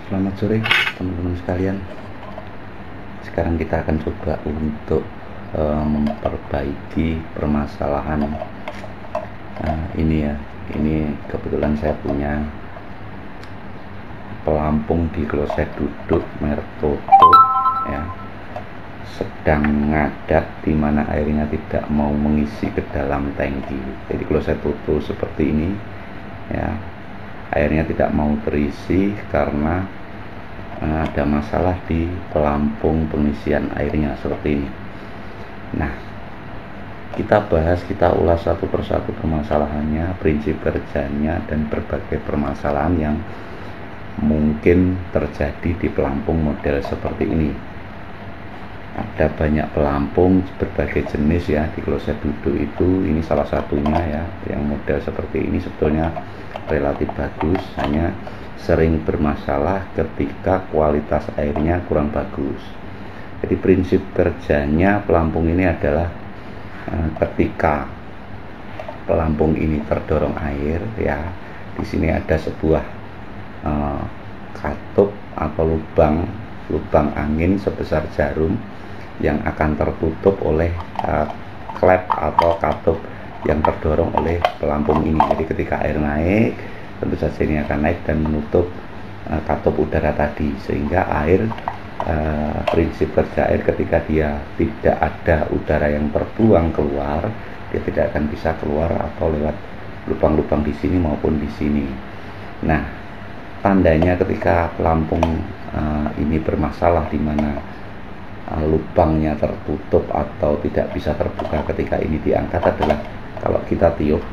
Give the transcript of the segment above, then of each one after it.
Selamat sore teman-teman sekalian. Sekarang kita akan coba untuk memperbaiki permasalahan ini ya. Ini kebetulan saya punya pelampung di kloset duduk merek Toto ya, sedang ngadat di mana airnya tidak mau mengisi ke dalam tangki. Jadi kloset Toto seperti ini ya, airnya tidak mau terisi karena ada masalah di pelampung pengisian airnya seperti ini. Nah, kita bahas, kita ulas satu persatu permasalahannya, prinsip kerjanya, dan berbagai permasalahan yang mungkin terjadi di pelampung model seperti ini. Ada banyak pelampung berbagai jenis ya di kloset duduk itu. Ini salah satunya ya, yang model seperti ini sebetulnya relatif bagus, hanya sering bermasalah ketika kualitas airnya kurang bagus. Jadi prinsip kerjanya pelampung ini adalah ketika pelampung ini terdorong air ya, di sini ada sebuah katup atau lubang angin sebesar jarum yang akan tertutup oleh klep atau katup yang terdorong oleh pelampung ini. Jadi ketika air naik, tentu saja ini akan naik dan menutup katup udara tadi, sehingga air prinsip kerja air ketika dia tidak ada udara yang terbuang keluar, dia tidak akan bisa keluar atau lewat lubang-lubang di sini maupun di sini. Nah, tandanya ketika pelampung ini bermasalah di mana lubangnya tertutup atau tidak bisa terbuka ketika ini diangkat adalah kalau kita tiup,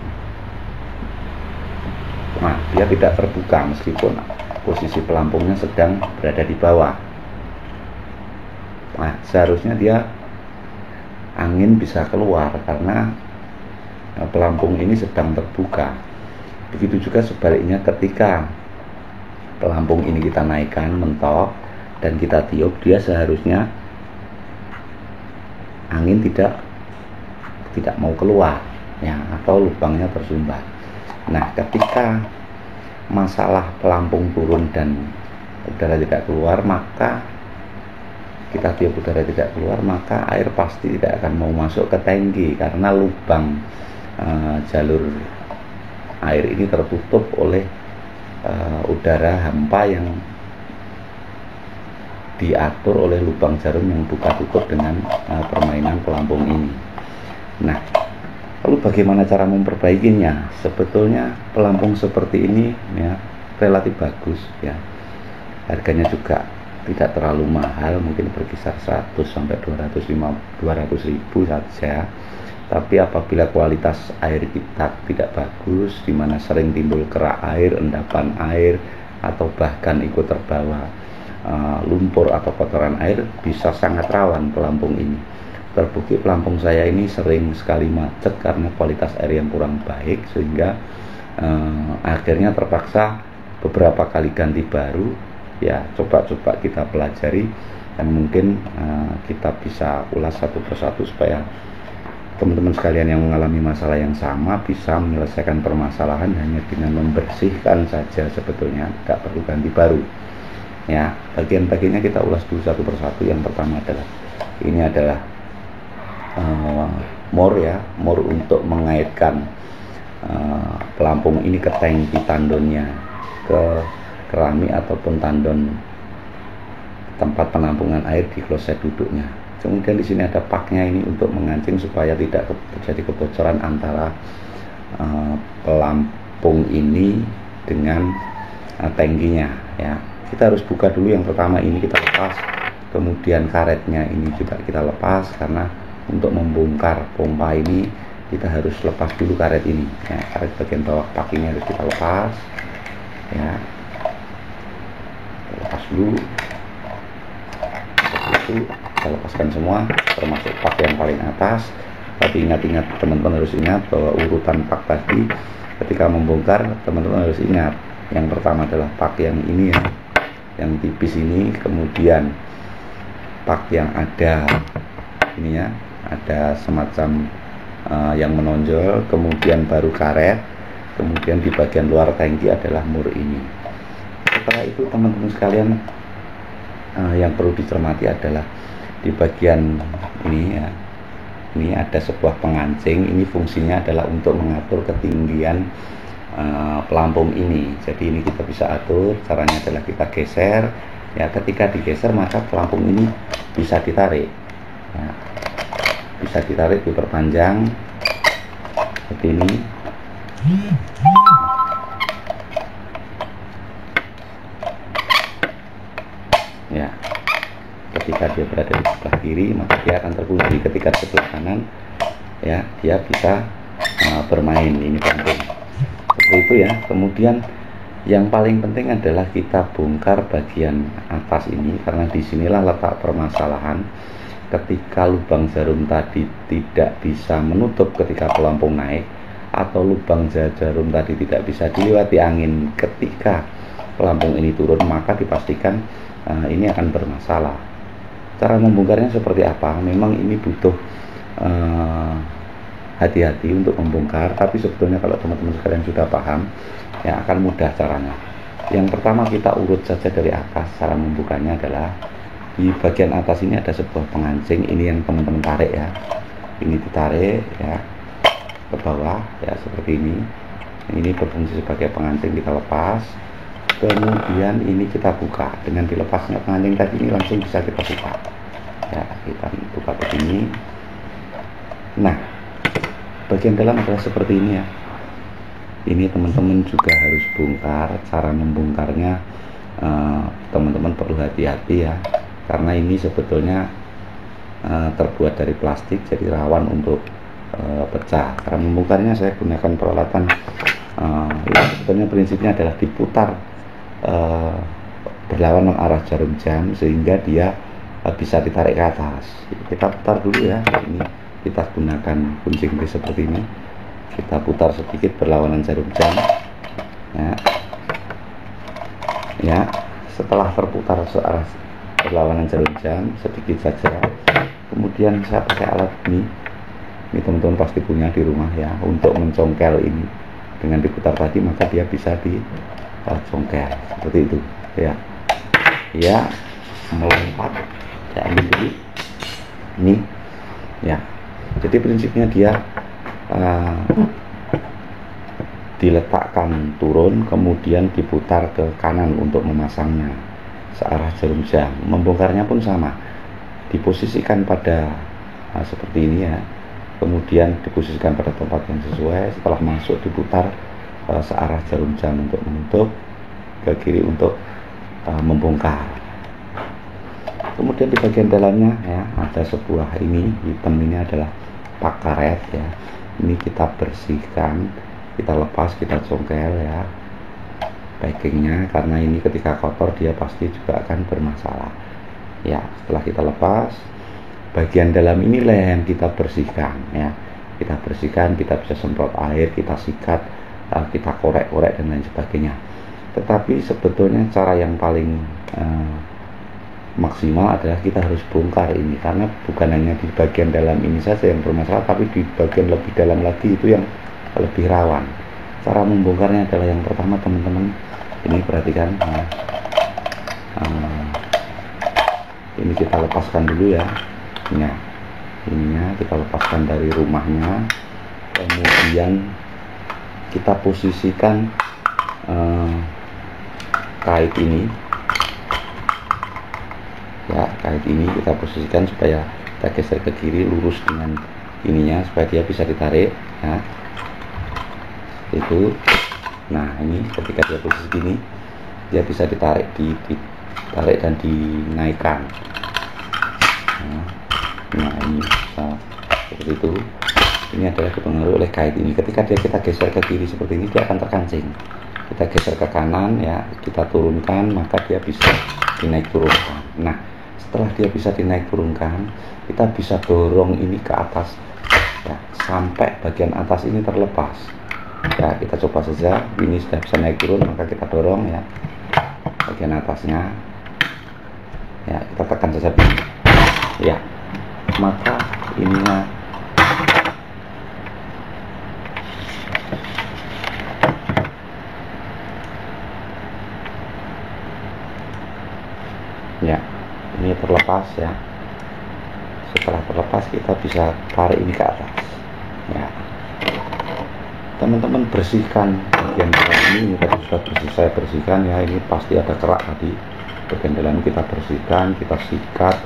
nah dia tidak terbuka meskipun posisi pelampungnya sedang berada di bawah. Nah, seharusnya dia angin bisa keluar karena pelampung ini sedang terbuka. Begitu juga sebaliknya ketika pelampung ini kita naikkan mentok dan kita tiup, dia seharusnya angin tidak mau keluar ya, atau lubangnya tersumbat. Nah, ketika masalah pelampung turun dan udara tidak keluar, maka kita tiup udara tidak keluar, maka air pasti tidak akan mau masuk ke tangki karena lubang jalur air ini tertutup oleh udara hampa yang diatur oleh lubang jarum yang buka tutup dengan permainan pelampung ini. Nah, lalu bagaimana cara memperbaikinya? Sebetulnya pelampung seperti ini ya relatif bagus ya. Harganya juga tidak terlalu mahal, mungkin berkisar 100 sampai 200 ribu saja. Tapi apabila kualitas air kita tidak bagus, di mana sering timbul kerak air, endapan air, atau bahkan ikut terbawa lumpur atau kotoran air, bisa sangat rawan pelampung ini. Terbukti pelampung saya ini sering sekali macet karena kualitas air yang kurang baik, sehingga akhirnya terpaksa beberapa kali ganti baru ya. Coba kita pelajari dan mungkin kita bisa ulas satu persatu supaya teman-teman sekalian yang mengalami masalah yang sama bisa menyelesaikan permasalahan hanya dengan membersihkan saja, sebetulnya tidak perlu ganti baru ya. Bagian-bagiannya kita ulas dulu satu persatu. Yang pertama adalah ini adalah mor ya, mor untuk mengaitkan pelampung ini ke tangki tandonnya, ke keramik ataupun tandon tempat penampungan air di kloset duduknya. Kemudian di sini ada paknya ini untuk mengancing supaya tidak terjadi kebocoran antara pelampung ini dengan tangkinya ya. Kita harus buka dulu. Yang pertama ini kita lepas, kemudian karetnya ini juga kita lepas, karena untuk membongkar pompa ini kita harus lepas dulu karet ini ya. Karet bagian bawah pakinya harus kita lepas ya, lepas dulu. Setelah itu kita lepaskan semua termasuk pak yang paling atas. Tapi ingat-ingat, teman-teman harus ingat bahwa urutan pak tadi ketika membongkar, teman-teman harus ingat yang pertama adalah pak yang ini ya, yang tipis ini, kemudian pak yang ada ini ya, ada semacam yang menonjol, kemudian baru karet, kemudian di bagian luar tangki adalah mur ini. setelah itu teman-teman sekalian, yang perlu dicermati adalah di bagian ini ya, ini ada sebuah pengancing. Ini fungsinya adalah untuk mengatur ketinggian pelampung ini. Jadi ini kita bisa atur, caranya adalah kita geser ya. Ketika digeser maka pelampung ini bisa ditarik ya, bisa ditarik, diperpanjang seperti ini ya. Ketika dia berada di sebelah kiri maka dia akan terkunci, ketika di sebelah kanan ya dia bisa bermain ini pelampung seperti itu ya. Kemudian yang paling penting adalah kita bongkar bagian atas ini, karena disinilah letak permasalahan. Ketika lubang jarum tadi tidak bisa menutup ketika pelampung naik, atau lubang jarum tadi tidak bisa dilewati angin ketika pelampung ini turun, maka dipastikan ini akan bermasalah. Cara membongkarnya seperti apa? Memang ini butuh hati-hati untuk membongkar, tapi sebetulnya kalau teman-teman sekalian sudah paham ya akan mudah caranya. Yang pertama kita urut saja dari atas. Cara membukanya adalah di bagian atas ini ada sebuah pengancing, ini yang teman-teman tarik ya. Ini ditarik ya ke bawah ya seperti ini. Ini berfungsi sebagai pengancing, kita lepas. Kemudian ini kita buka, dengan dilepasnya pengancing tadi ini langsung bisa kita buka ya, kita buka begini. Nah, bagian dalam adalah seperti ini ya. Ini teman-teman juga harus bongkar. Cara membongkarnya teman-teman perlu hati-hati ya, karena ini sebetulnya terbuat dari plastik, jadi rawan untuk pecah. Cara membongkarnya saya gunakan peralatan ini sebetulnya prinsipnya adalah diputar berlawanan arah jarum jam sehingga dia bisa ditarik ke atas. Kita putar dulu ya. Ini kita gunakan kuncing seperti ini, kita putar sedikit berlawanan jarum jam ya. Setelah terputar searah berlawanan jarum jam sedikit saja, kemudian saya pakai alat ini teman-teman pasti punya di rumah ya, untuk mencongkel ini. Dengan diputar tadi maka dia bisa dicongkel seperti itu ya. Ya, melompat ya, ambil dulu ini ya. Jadi prinsipnya dia diletakkan turun kemudian diputar ke kanan untuk memasangnya searah jarum jam. Membongkarnya pun sama, diposisikan pada seperti ini ya, kemudian diposisikan pada tempat yang sesuai. Setelah masuk diputar searah jarum jam untuk menutup, ke kiri untuk membongkar. Kemudian di bagian dalamnya ya ada sebuah ini hitam, ini adalah pak karet ya. Ini kita bersihkan, kita lepas, kita congkel ya backingnya, karena ini ketika kotor dia pasti juga akan bermasalah ya. Setelah kita lepas, bagian dalam inilah yang kita bersihkan ya. Kita bersihkan, kita bisa semprot air, kita sikat, kita korek-korek dan lain sebagainya. Tetapi sebetulnya cara yang paling maksimal adalah kita harus bongkar ini, karena bukan hanya di bagian dalam ini saja yang bermasalah, tapi di bagian lebih dalam lagi itu yang lebih rawan. Cara membongkarnya adalah yang pertama teman-teman, ini perhatikan ini kita lepaskan dulu ya. Ininya kita lepaskan dari rumahnya, kemudian kita posisikan kait ini ya. Kait ini kita posisikan supaya kita geser ke kiri lurus dengan ininya supaya dia bisa ditarik ya. Itu nah, ini ketika dia posisi gini dia bisa ditarik, ditarik dan dinaikkan. Nah ini seperti itu. Ini adalah dipengaruhi oleh kait ini. Ketika kita geser ke kiri seperti ini dia akan terkancing. Kita geser ke kanan ya, kita turunkan, maka dia bisa dinaik turunkan. Nah, setelah dia bisa dinaik turunkan, kita bisa dorong ini ke atas ya, sampai bagian atas ini terlepas ya. Kita coba saja, ini sudah bisa naik turun, maka kita dorong ya bagian atasnya ya, kita tekan saja ya, maka ininya Ya, ini terlepas ya. Setelah terlepas kita bisa tarik ini ke atas ya. Teman-teman bersihkan bagian dalam ini tadi sudah saya bersihkan ya. Ini pasti ada kerak tadi. Bagian dalam kita bersihkan, kita sikat.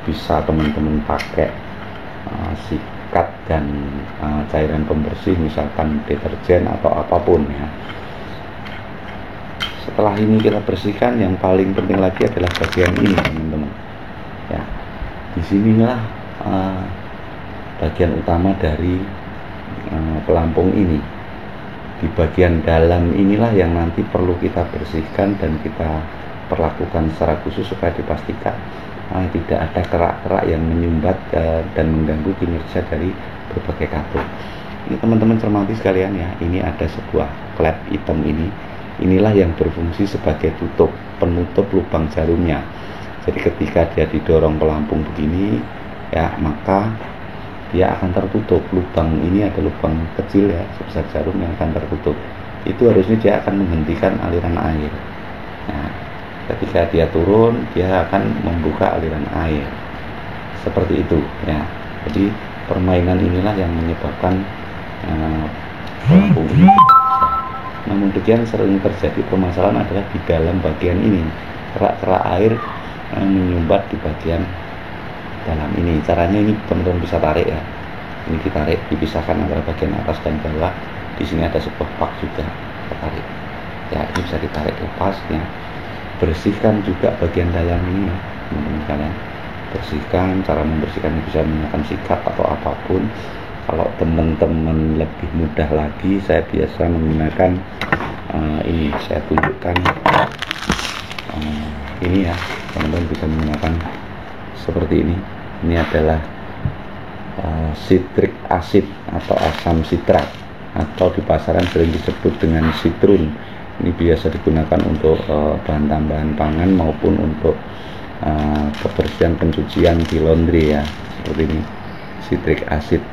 Bisa teman-teman pakai sikat dan cairan pembersih, misalkan deterjen atau apapun ya. Setelah ini kita bersihkan, yang paling penting lagi adalah bagian ini teman-teman ya. Disinilah bagian utama dari pelampung ini. Di bagian dalam inilah yang nanti perlu kita bersihkan dan kita perlakukan secara khusus supaya dipastikan tidak ada kerak-kerak yang menyumbat dan mengganggu kinerja dari berbagai kabel. Ini teman-teman cermati sekalian ya, ini ada sebuah klep hitam ini. Inilah yang berfungsi sebagai penutup lubang jarumnya. Jadi ketika dia didorong pelampung begini ya, maka dia akan tertutup. Lubang ini ada lubang kecil ya, sebesar jarum yang akan tertutup. Itu harusnya dia akan menghentikan aliran air. Nah, ketika dia turun, dia akan membuka aliran air. Seperti itu ya. Jadi permainan inilah yang menyebabkan pelampung ini. Namun demikian sering terjadi permasalahan adalah di dalam bagian ini. Kerak-kerak air menyumbat di bagian dalam ini. Caranya ini teman-teman bisa tarik ya. Ini ditarik, dipisahkan antara bagian atas dan bawah. Di sini ada sebuah pak juga, tarik. Ya, ini bisa ditarik lepas ya. Bersihkan juga bagian dalam ini ya, teman-teman kalian. Bersihkan, cara membersihkannya bisa menggunakan sikat atau apapun. Kalau teman-teman lebih mudah lagi, saya biasa menggunakan ini. Saya tunjukkan ini ya, teman-teman bisa menggunakan seperti ini. Ini adalah citric acid atau asam sitrat, atau di pasaran sering disebut dengan citrun. Ini biasa digunakan untuk bahan tambahan pangan maupun untuk kebersihan pencucian di laundry ya, seperti ini. Citric acid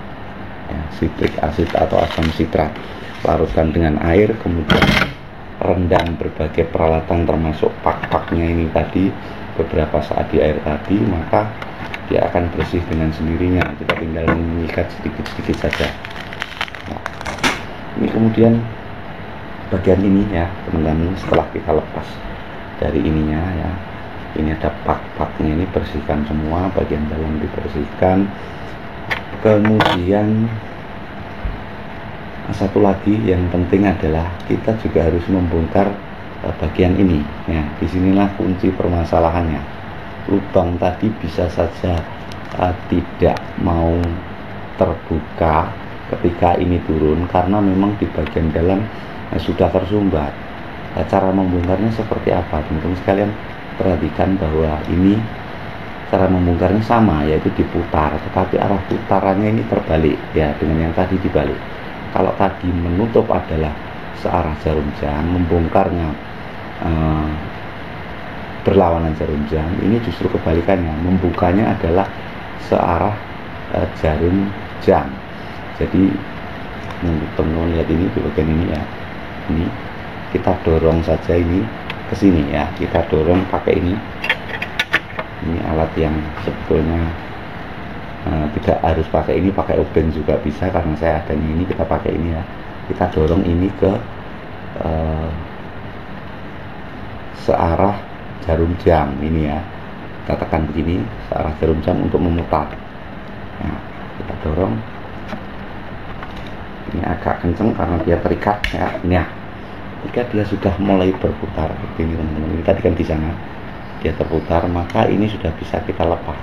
ya, citric acid atau asam sitrat. Larutkan dengan air, kemudian rendam berbagai peralatan termasuk pak-paknya ini tadi beberapa saat di air tadi, maka dia akan bersih dengan sendirinya. Kita tinggal mengikat sedikit-sedikit saja. Nah, ini kemudian bagian ini ya teman-teman, setelah kita lepas dari ininya ya, ini ada pak-paknya, ini bersihkan semua, bagian dalam dibersihkan. Kemudian satu lagi yang penting adalah kita juga harus membongkar bagian ini ya. Disinilah kunci permasalahannya. Lubang tadi bisa saja tidak mau terbuka ketika ini turun karena memang di bagian dalam sudah tersumbat. Cara membongkarnya seperti apa teman-teman sekalian? Perhatikan bahwa ini cara membongkarnya sama, yaitu diputar, tetapi arah putarannya ini terbalik ya, dengan yang tadi dibalik. Kalau tadi menutup adalah searah jarum jam, membongkarnya berlawanan jarum jam, ini justru kebalikannya, membukanya adalah searah jarum jam. Jadi teman-teman lihat ini di bagian ini ya, ini kita dorong saja ini ke sini ya, kita dorong pakai ini alat yang sebetulnya tidak harus pakai ini, pakai obeng juga bisa, karena saya ada ini, kita pakai ini ya, kita dorong ini ke searah jarum jam ini ya, kita tekan begini searah jarum jam untuk memutar. Nah, kita dorong ini agak kenceng karena dia terikat ya. Nah, ketika dia sudah mulai berputar ini teman-teman, ini tadi kan di sana dia terputar, maka ini sudah bisa kita lepas.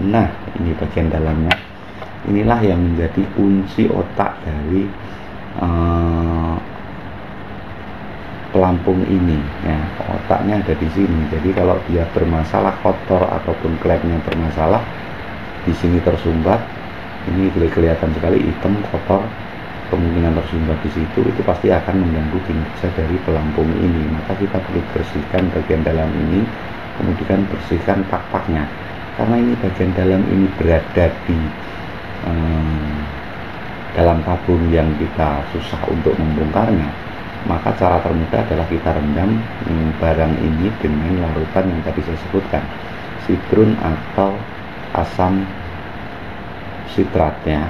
Nah, ini bagian dalamnya, inilah yang menjadi kunci otak dari pelampung ini ya. Otaknya ada di sini. Jadi kalau dia bermasalah, kotor ataupun klepnya bermasalah, di sini tersumbat, ini kelihatan sekali hitam kotor, kemungkinan tersumbat di situ, itu pasti akan mengganggu kinerja dari pelampung ini. Maka kita perlu bersihkan bagian dalam ini, kemudian bersihkan pak-paknya, karena ini bagian dalam ini berada di dalam tabung yang kita susah untuk membongkarnya. maka cara termudah adalah kita rendam barang ini dengan larutan yang tadi saya sebutkan, sitrun atau asam sitratnya.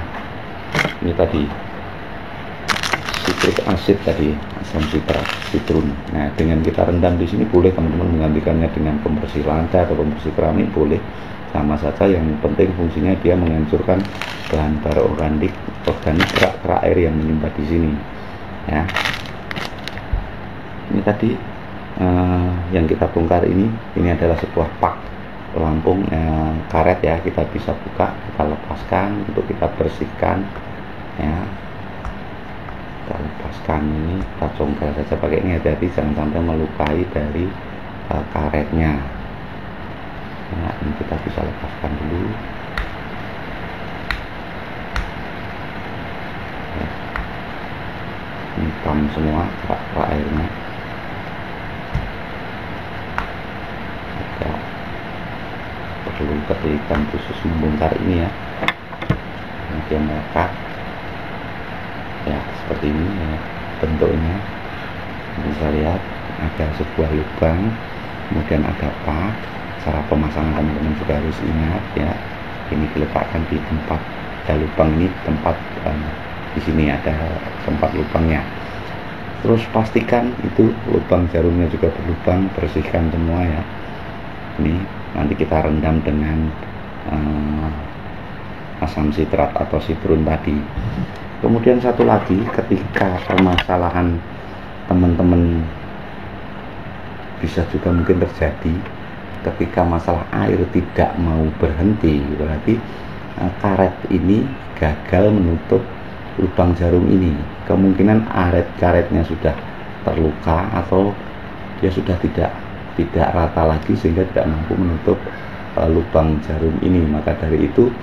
Ini tadi citric acid tadi, asam sitrat, sitrun. Nah, dengan kita rendam di sini boleh teman-teman menggantikannya dengan pembersih lantai atau pembersih keramik, boleh. Sama saja, yang penting fungsinya dia menghancurkan bahan bara organik kerak-kerak air yang menyumbat di sini. Ya. Ini tadi yang kita bongkar ini adalah sebuah pak pelampung karet ya. Kita bisa buka, kita lepaskan untuk kita bersihkan ya. Kita lepaskan ini, kita congkel saja pakai ini, hati-hati jangan sampai melukai dari karetnya ya. Ini kita bisa lepaskan dulu ya. Hitam semua kerak-kerak airnya. Tidak perlu ketelitian khusus membongkar ini ya. Kemudian melekat ya seperti ini ya bentuknya. Bisa lihat ada sebuah lubang, kemudian ada pak. Cara pemasangan teman-teman juga harus ingat ya, ini diletakkan di tempat ada lubang, ini tempat di sini ada tempat lubangnya. Terus pastikan itu lubang jarumnya juga berlubang, bersihkan semua ya. Ini nanti kita rendam dengan asam sitrat atau sitrun tadi. Kemudian satu lagi, ketika permasalahan teman-teman bisa juga mungkin terjadi ketika masalah air tidak mau berhenti, berarti karet ini gagal menutup lubang jarum ini. Kemungkinan karetnya sudah terluka atau dia sudah tidak rata lagi sehingga tidak mampu menutup lubang jarum ini. Maka dari itu,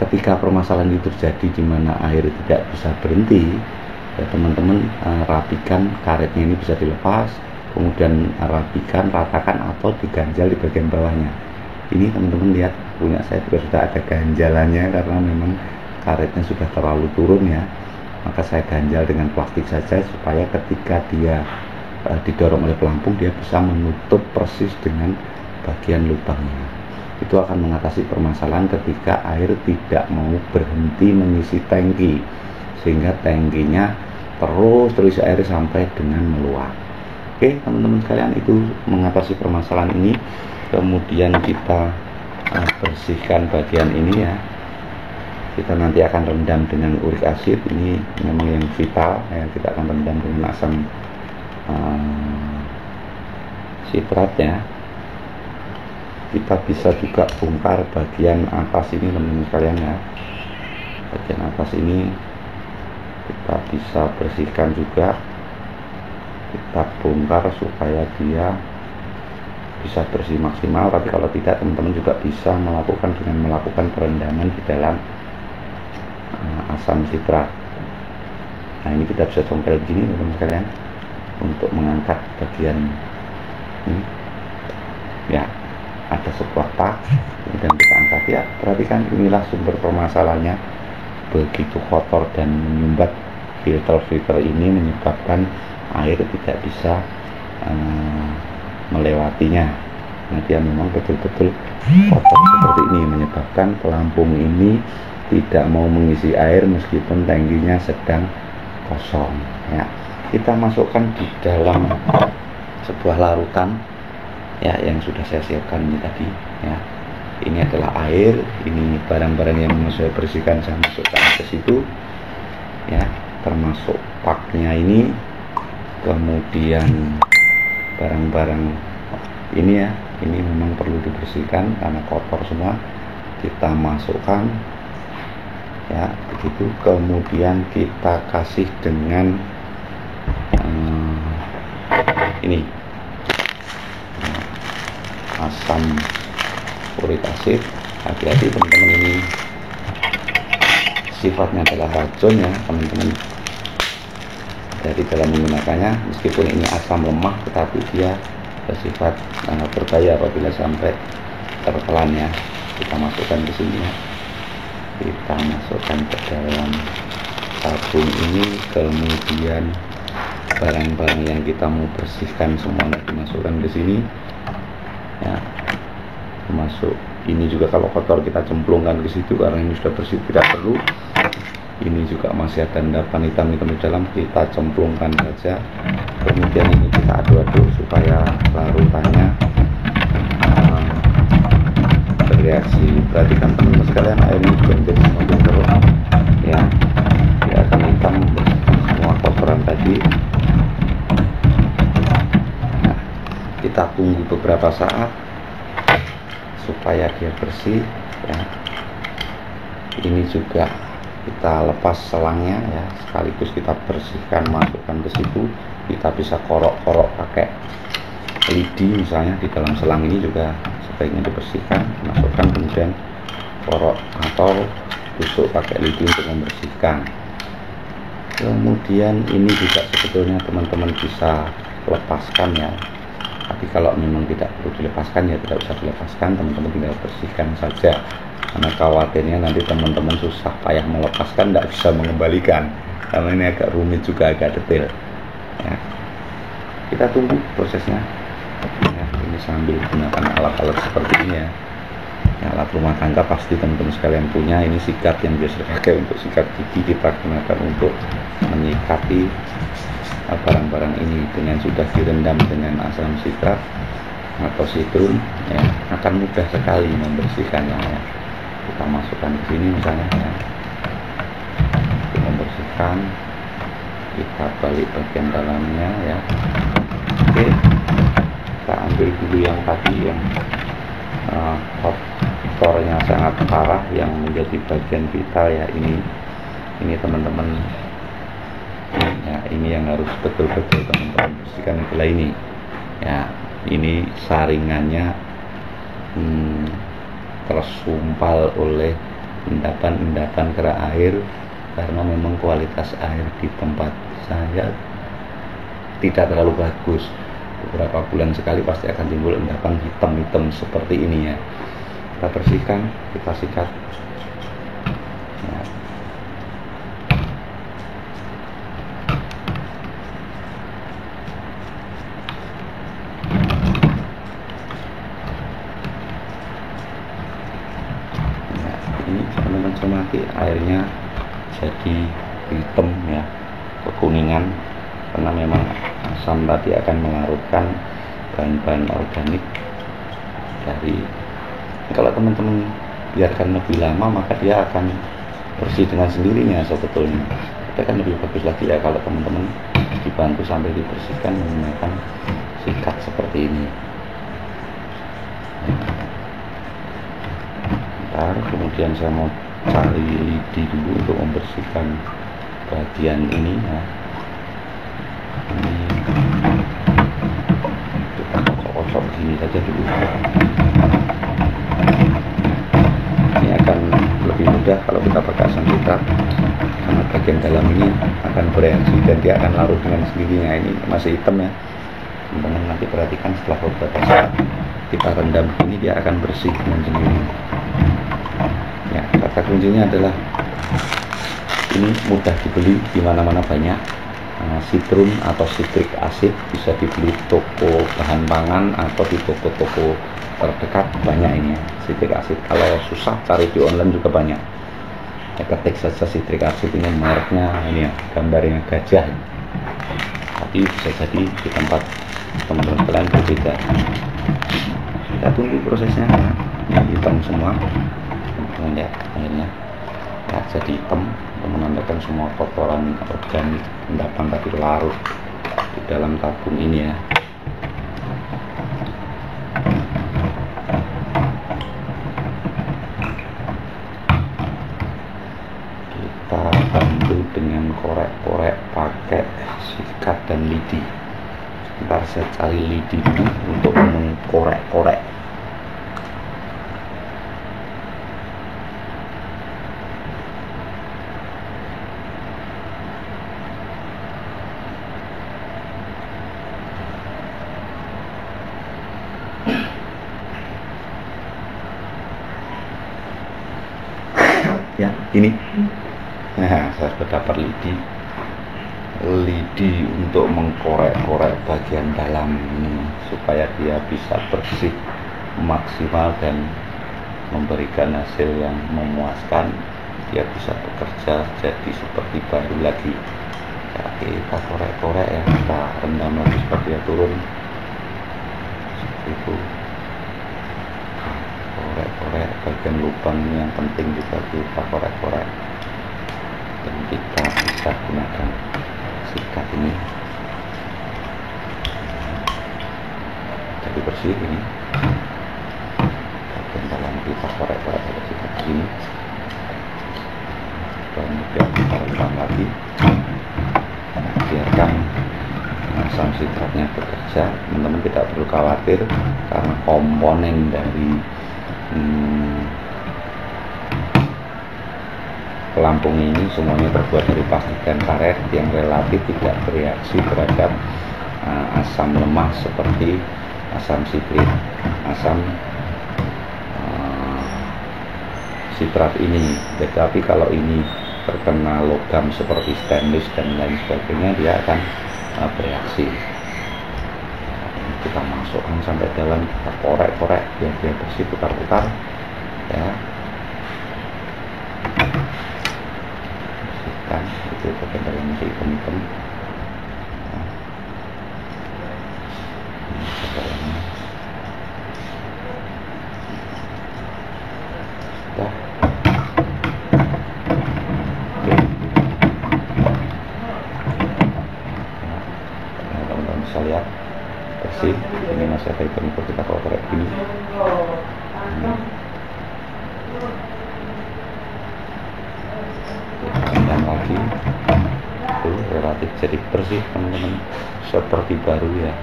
ketika permasalahan itu terjadi di mana air tidak bisa berhenti, ya teman-teman rapikan karetnya, ini bisa dilepas, kemudian rapikan, ratakan atau diganjal di bagian bawahnya. Ini teman-teman lihat, punya saya juga sudah ada ganjalannya karena memang karetnya sudah terlalu turun ya. Maka saya ganjal dengan plastik saja supaya ketika dia didorong oleh pelampung, dia bisa menutup persis dengan bagian lubangnya. Itu akan mengatasi permasalahan ketika air tidak mau berhenti mengisi tangki, sehingga tangkinya terus terisi air sampai dengan meluap. Oke teman-teman sekalian, itu mengatasi permasalahan ini. Kemudian kita bersihkan bagian ini ya. Kita nanti akan rendam dengan uric acid, ini memang yang vital ya. Kita akan rendam dengan asam sitrat ya. Kita bisa juga bongkar bagian atas ini teman-teman sekalian ya. Bagian atas ini kita bisa bersihkan juga, kita bongkar supaya dia bisa bersih maksimal. Tapi kalau tidak, teman-teman juga bisa melakukan dengan melakukan perendaman di dalam asam sitrat. Nah, ini kita bisa congkel begini teman-teman sekalian untuk mengangkat bagian ini ya. Ada sebuah pak, kemudian kita angkat ya. Perhatikan, inilah sumber permasalahannya. Begitu kotor dan menyumbat filter ini menyebabkan air tidak bisa melewatinya. Nah, dia memang betul-betul kotor seperti ini, menyebabkan pelampung ini tidak mau mengisi air meskipun tangkinya sedang kosong ya. Kita masukkan di dalam sebuah larutan ya yang sudah saya siapkan ini tadi ya. Ini adalah air, ini barang-barang yang mau saya bersihkan saya masukkan ke situ ya, termasuk paknya ini, kemudian barang-barang ini ya, ini memang perlu dibersihkan karena kotor semua. Kita masukkan ya begitu, kemudian kita kasih dengan ini asam uric acid. Hati-hati teman-teman, ini sifatnya adalah racun ya teman-teman. Dari dalam menggunakannya, meskipun ini asam lemah, tetapi dia bersifat berbahaya apabila sampai tertelan ya. Kita masukkan ke sini ya. Kita masukkan ke dalam tabung ini, kemudian barang-barang yang kita mau bersihkan semuanya dimasukkan ke sini ya, termasuk ini juga kalau kotor kita cemplungkan ke situ karena ini sudah bersih, tidak perlu. Ini juga masih ada endapan hitam-hitam di dalam, kita cemplungkan saja. Kemudian ini kita aduk-aduk supaya larutannya bereaksi. Perhatikan teman-teman sekalian, air ini juga menjadi semakin keruh ya, dia akan hitam semua kotoran tadi. Nah, kita tunggu beberapa saat supaya dia bersih ya. Ini juga kita lepas selangnya ya, sekaligus kita bersihkan, masukkan ke situ. Kita bisa korok-korok pakai lidi misalnya di dalam selang ini juga sebaiknya dibersihkan, masukkan kemudian korok atau tusuk pakai lidi untuk membersihkan. Kemudian ini juga sebetulnya teman-teman bisa lepaskan ya, tapi kalau memang tidak perlu dilepaskan ya tidak usah dilepaskan, teman-teman tinggal bersihkan saja, karena khawatirnya nanti teman-teman susah payah melepaskan, tidak bisa mengembalikan, karena ini agak rumit juga, agak detail ya. Kita tunggu prosesnya ya, ini sambil gunakan alat-alat seperti ini ya. Alat rumah tangga pasti teman-teman sekalian punya. Ini sikat yang biasa dipakai untuk sikat gigi, kita gunakan untuk menyikati barang-barang ini. Dengan sudah direndam dengan asam sitrat atau sitrum ya, akan mudah sekali membersihkannya ya. Kita masukkan ke sini misalnya ya, untuk membersihkan. Kita balik bagian dalamnya ya. Oke, kita ambil dulu yang tadi yang kotornya sangat parah yang menjadi bagian vital ya, ini teman-teman ya, ini yang harus betul-betul teman-teman bersihkan adalah ini ya. Ini saringannya tersumpal oleh endapan-endapan kerak air, karena memang kualitas air di tempat saya tidak terlalu bagus. Beberapa bulan sekali pasti akan timbul endapan hitam-hitam seperti ini ya. Kita bersihkan, kita sikat ya. Ini teman-teman cermati, airnya jadi hitam ya, kekuningan, karena memang asam tadi akan melarutkan bahan-bahan organik dari. Kalau teman-teman biarkan lebih lama maka dia akan bersih dengan sendirinya sebetulnya. Tapi akan lebih bagus lagi ya kalau teman-teman dibantu sambil dibersihkan menggunakan sikat seperti ini. Ntar kemudian saya mau cari lidi dulu untuk membersihkan bagian ini ya. Ini kita kocok-kocok gini saja dulu. Ini akan lebih mudah kalau kita pakai asam sitrat, karena bagian dalam ini akan bereaksi dan dia akan larut dengan sendirinya. Ini masih hitam ya teman-teman, nanti perhatikan setelah beberapa saat kita rendam ini dia akan bersih dengan sendirinya ya. Kata kuncinya adalah ini mudah dibeli, di mana-mana banyak. Sitrum atau citric acid bisa dibeli toko bahan pangan atau di toko-toko terdekat, banyak ini ya, citric acid. Kalau susah cari di online juga banyak ya, ketik saja citric acid, ini mereknya ini ya, gambarnya gajah, tapi bisa jadi di tempat teman-teman kalian berbeda. Kita tunggu prosesnya ya. Ini hitam semua teman-teman lihat akhirnya ya, jadi hitam, menandakan semua kotoran organik endapan tadi larut di dalam tabung ini ya. Kita bantu dengan korek-korek pakai sikat dan lidi. Ntar saya cari lidi dulu untuk mengkorek-korek. Ya, ini. Nah, saya sudah dapat lidi. lidi untuk mengkorek-korek bagian dalam ini supaya dia bisa bersih maksimal dan memberikan hasil yang memuaskan. Dia bisa bekerja jadi seperti baru lagi. Ya, kita korek-korek ya, kita rendam lagi supaya dia turun seperti itu. Korek-korek bagian lubang yang penting juga kita korek-korek, dan kita bisa gunakan sikat ini jadi bersih. Ini bagian dalam kita korek-korek pakai sikat ini, kemudian kita rendam lagi. Biarkan asam sitratnya bekerja. Teman-teman tidak perlu khawatir karena komponen dari pelampung ini semuanya terbuat dari plastik dan karet yang relatif tidak bereaksi terhadap asam lemah seperti asam sitrit, asam sitrat ini. Tetapi kalau ini terkena logam seperti stainless dan lain sebagainya, dia akan bereaksi. Kita masukkan sampai dalam, kita korek-korek biar dia bersih, putar-putar ya. Bersihkan itu bagian dalam hitam-hitam. Nah, teman-teman bisa lihat bersih. Ini masih ada hitam-hitam, kita korek ini. Kita rendam lagi, itu relatif jadi bersih teman-teman, seperti baru ya.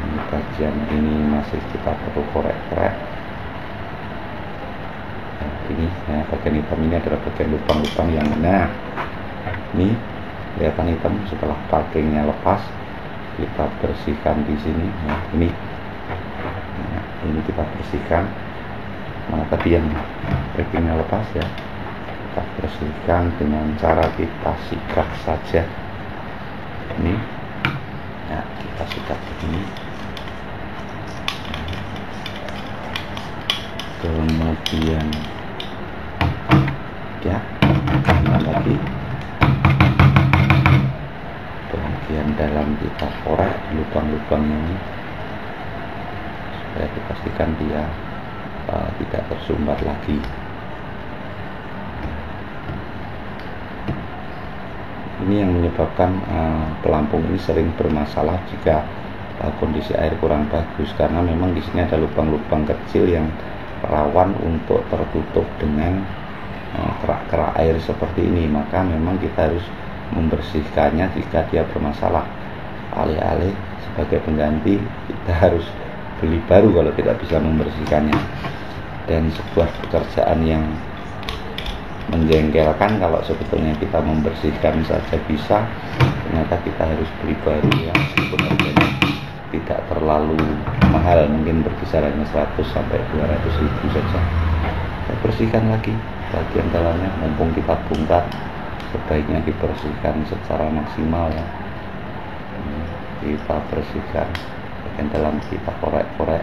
Ini bagian ini masih kita perlu korek-korek. Nah, ini ya, bagian hitam ini adalah bagian lubang-lubang yang ini kelihatan hitam. Setelah parkingnya lepas, kita bersihkan di sini ya, ini kita bersihkan. Mana tadi yang parkingnya lepas ya, kita bersihkan dengan cara kita sikat saja ini ya, kita sikat begini. Kemudian ya, lagi bagian dalam kita korek lubang-lubang ini supaya dipastikan dia tidak tersumbat lagi. Ini yang menyebabkan pelampung ini sering bermasalah jika kondisi air kurang bagus, karena memang di sini ada lubang-lubang kecil yang rawan untuk tertutup dengan kerak-kerak air seperti ini. Maka memang kita harus membersihkannya jika dia bermasalah. Alih-alih sebagai pengganti kita harus beli baru kalau tidak bisa membersihkannya. Dan sebuah pekerjaan yang menjengkelkan kalau sebetulnya kita membersihkan saja bisa, ternyata kita harus beli baru ya, meskipun harganya tidak terlalu mahal, mungkin berkisar hanya 100 sampai 200 ribu saja. Kita bersihkan lagi bagian dalamnya, mumpung kita bongkar, sebaiknya dibersihkan secara maksimal ya. Kita bersihkan bagian dalam, kita korek-korek.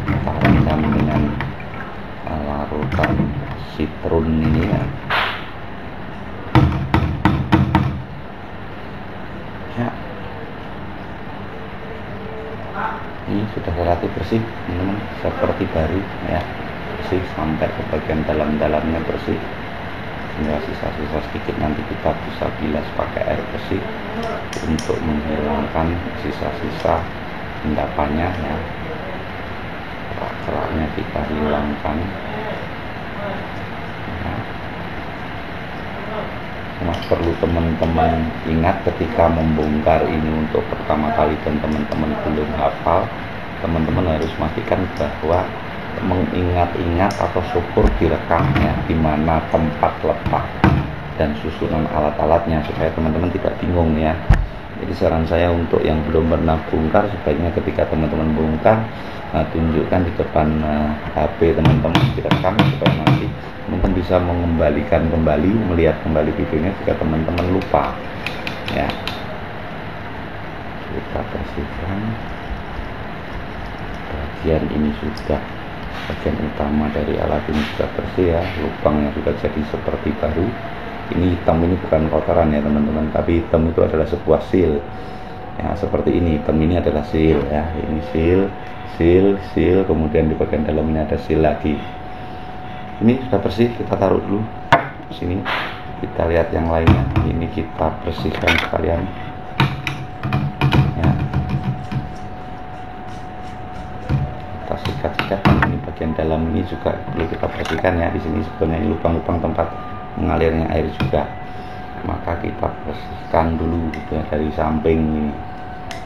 Kita rendam dengan larutan sitrun ini ya. Ini sudah relatif bersih teman-teman, seperti baru ya, bersih sampai ke bagian dalam-dalamnya bersih. Tinggal sisa-sisa sedikit nanti kita bisa bilas pakai air bersih untuk menghilangkan sisa-sisa endapannya ya, kerak-keraknya kita hilangkan ya. Mas, perlu teman-teman ingat ketika membongkar ini untuk pertama kali dan teman-teman belum hafal, teman-teman harus pastikan bahwa mengingat-ingat atau syukur direkam ya, di mana tempat letak dan susunan alat-alatnya supaya teman-teman tidak bingung ya. Jadi saran saya untuk yang belum pernah bongkar, sebaiknya ketika teman-teman bongkar, tunjukkan di depan HP teman-teman, direkam supaya nanti teman-teman bisa mengembalikan kembali, melihat kembali videonya jika teman-teman lupa. Ya, kita bersihkan. Bagian ini sudah, bagian utama dari alat ini sudah bersih ya, lubangnya sudah jadi seperti baru. Ini hitam, ini bukan kotoran ya teman-teman, tapi hitam itu adalah sebuah seal ya, seperti ini. Hitam ini adalah seal ya, ini seal, kemudian di bagian dalam ini ada seal lagi. Ini sudah bersih, kita taruh dulu sini. Kita lihat yang lainnya, ini kita bersihkan sekalian ya. Kita sikat-sikat. Ini bagian dalam ini juga perlu kita bersihkan ya. Di sini sebenarnya ini lubang-lubang tempat mengalirnya air juga, maka kita bersihkan dulu gitu ya, dari samping ini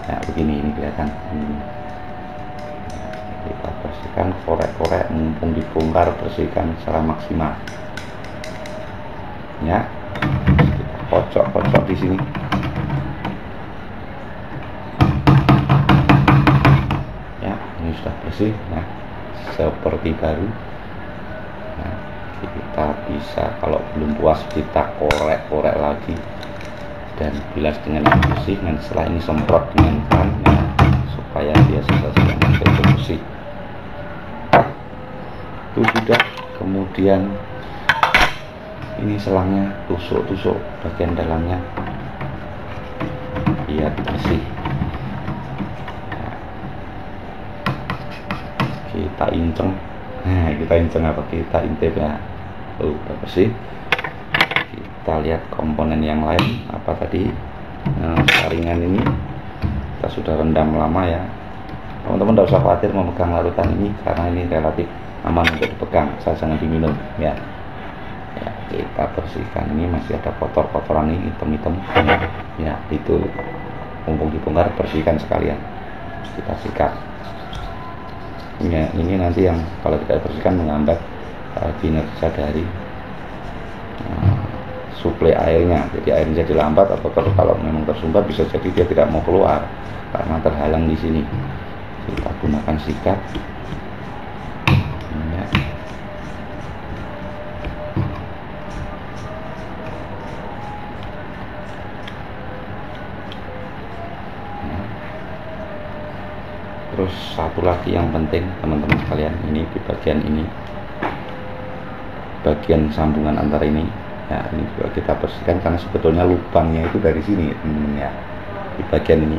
ya, begini, ini kelihatan ini. Kita bersihkan, korek-korek, mumpung dibongkar, bersihkan secara maksimal ya. Kita kocok-kocok di sini ya. Ini sudah bersih ya, seperti baru. Nah, kita bisa, kalau belum puas, kita korek-korek lagi dan bilas dengan air bersih. Dan setelah ini semprot dengan kan ya, supaya dia selesai bersih. Itu sudah. Kemudian ini selangnya, tusuk-tusuk bagian dalamnya biar bersih. Nah, kita inceng. Nah, kita inceng apa? Kita intip ya. Udah bersih. Kita lihat komponen yang lain apa tadi. Saringan ini kita sudah rendam lama ya. Teman-teman tidak usah khawatir memegang larutan ini karena ini relatif aman untuk dipegang, asal jangan diminum ya. Ya, kita bersihkan. Ini masih ada kotor-kotoran ini, hitam-hitam ya, itu mumpung dibongkar bersihkan sekalian. Kita sikat ya, ini nanti yang kalau tidak bersihkan menghambat kinerja dari suplai airnya. Jadi airnya jadi lambat, atau kalau memang tersumbat bisa jadi dia tidak mau keluar karena terhalang di sini. Kita gunakan sikat ya. Terus satu lagi yang penting teman-teman sekalian, ini di bagian ini, bagian sambungan antara ini ya, ini juga kita bersihkan karena sebetulnya lubangnya itu dari sini teman-teman ya. Di bagian ini,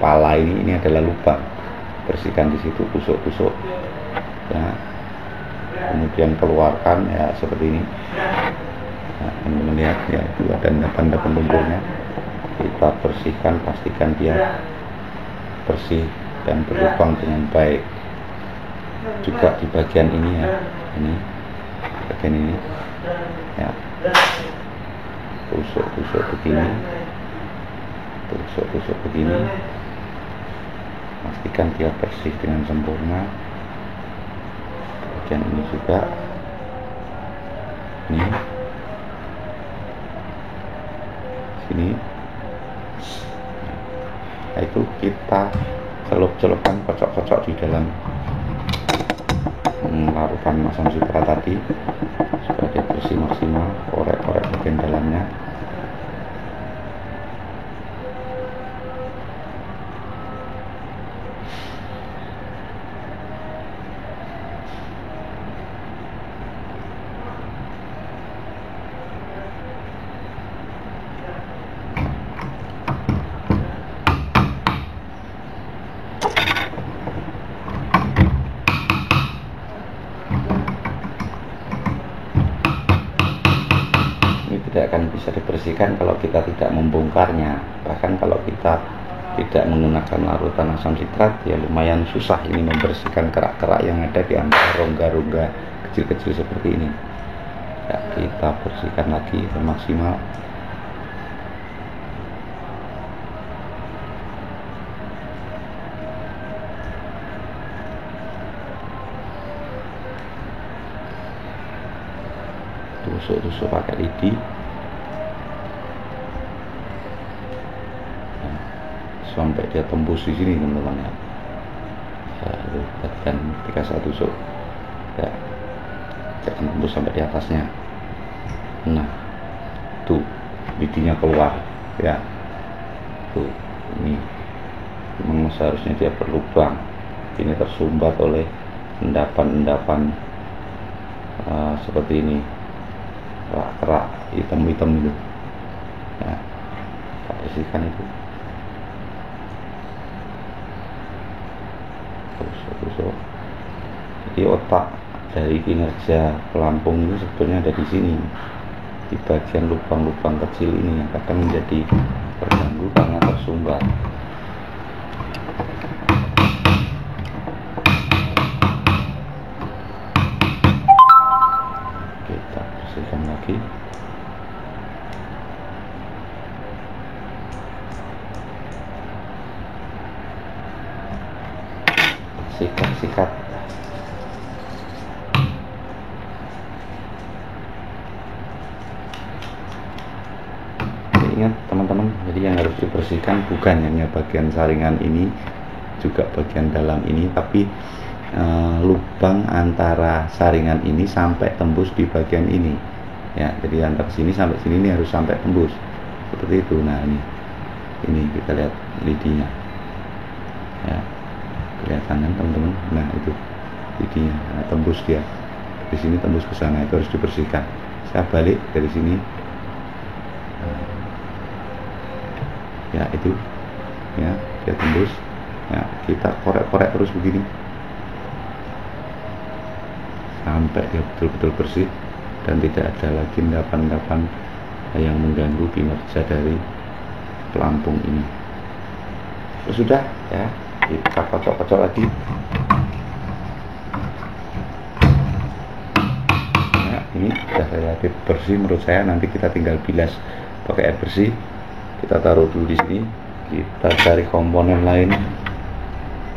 pala ini adalah lubang. Bersihkan di situ, tusuk-tusuk ya, kemudian keluarkan ya seperti ini. Nah, teman-teman lihat ya, itu ada endapan-endapan lumpurnya. Kita bersihkan, pastikan dia bersih dan berlubang dengan baik. Juga di bagian ini ya, ini bagian ini ya, tusuk-tusuk begini, tusuk-tusuk begini, pastikan dia bersih dengan sempurna. Bagian ini juga, ini sini. Nah, itu kita celup-celupkan, kocok-kocok di dalam larutan asam citrat tadi supaya dia bersih maksimal. Korek-korek bagian dalamnya. Tidak akan bisa dibersihkan kalau kita tidak membongkarnya. Bahkan kalau kita tidak menggunakan larutan asam citrat ya lumayan susah ini membersihkan kerak-kerak yang ada di antara rongga-rongga kecil-kecil seperti ini ya. Kita bersihkan lagi maksimal. Tusuk-tusuk pakai lidi. sampai dia tembus di sini teman-teman ya. Itu kan ketika saya tusuk ya, jangan tembus sampai di atasnya. Nah tuh bidinya keluar ya, tuh ini memang seharusnya dia berlubang, ini tersumbat oleh endapan-endapan seperti ini, kerak hitam-hitam itu ya. Kita bersihkan itu, tusuk. Jadi otak dari kinerja pelampung itu sebetulnya ada di sini, di bagian lubang-lubang kecil ini yang kadang menjadi terganggu karena tersumbat. Kita bersihkan lagi. Sikat. Ingat teman-teman, jadi yang harus dibersihkan bukan hanya bagian saringan ini, juga bagian dalam ini, tapi lubang antara saringan ini sampai tembus di bagian ini ya. Jadi antara sini sampai sini ini harus sampai tembus seperti itu. Nah ini kita lihat lidinya ya, kelihatan kan teman-teman. Nah itu lidinya, nah, tembus dia di sini, tembus ke sana, itu harus dibersihkan. Saya balik dari sini ya, itu ya, dia tembus ya. Kita korek-korek terus begini sampai dia betul-betul bersih dan tidak ada lagi endapan-endapan yang mengganggu kinerja dari pelampung ini. Sudah ya, kita kocok-kocok lagi ya. Ini sudah relatif bersih menurut saya. Nanti kita tinggal bilas pakai air bersih. Kita taruh dulu di sini. Kita cari komponen lain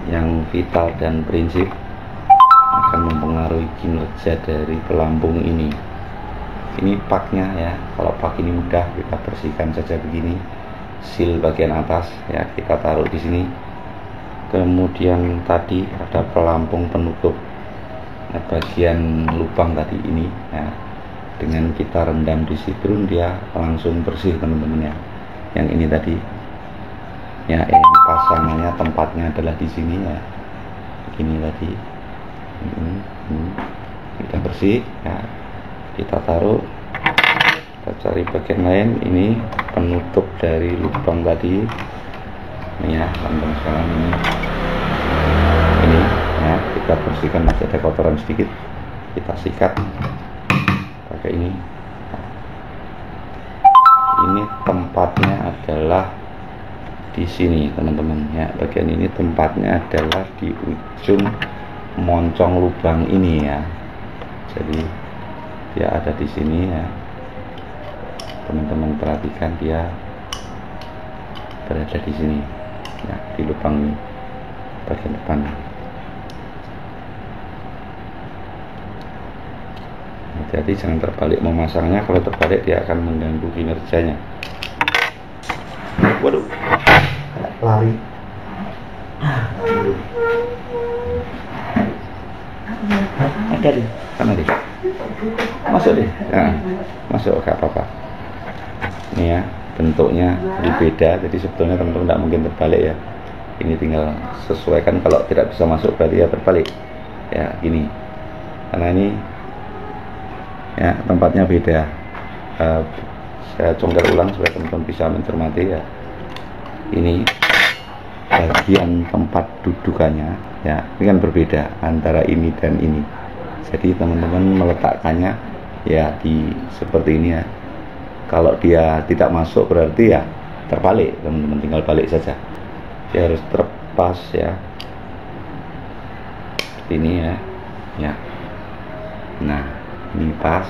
yang vital dan prinsip akan mempengaruhi kinerja dari pelampung ini. Ini paknya ya. Kalau pak ini mudah, kita bersihkan saja begini. Seal bagian atas ya, kita taruh di sini. Kemudian tadi ada pelampung penutup bagian lubang tadi ini ya. Dengan kita rendam di sitrum, dia langsung bersih teman-teman ya. Yang ini tadi ya, yang pasangannya tempatnya adalah di sini ya, begini tadi. Kita bersih ya, kita taruh. Kita cari bagian lain. Ini penutup dari lubang tadi ini ya, lambang sekarang ini ya, kita bersihkan. Masih ada kotoran sedikit, kita sikat pakai ini. Ini tempatnya adalah di sini teman-teman ya. Bagian ini tempatnya adalah di ujung moncong lubang ini ya. Jadi dia ada di sini ya, teman-teman perhatikan, dia berada di sini ya, di lubang ini bagian depan. Jadi jangan terbalik memasangnya, kalau terbalik dia akan mengganggu kinerjanya. Waduh, lari. Ada deh, sana deh, masuk deh, nah, masuk, gak apa-apa. Ini ya, bentuknya beda, jadi sebetulnya teman-teman tidak mungkin terbalik ya. Ini tinggal sesuaikan, kalau tidak bisa masuk berarti ya terbalik ya, gini. Karena ini ya tempatnya beda. Saya congkel ulang supaya teman-teman bisa mencermati ya. Ini bagian tempat dudukannya ya, ini kan berbeda antara ini dan ini. Jadi teman-teman meletakkannya ya di seperti ini ya. Kalau dia tidak masuk berarti ya terbalik, teman-teman tinggal balik saja. Dia harus terpas ya, seperti ini ya. Ya. Nah, ini pas.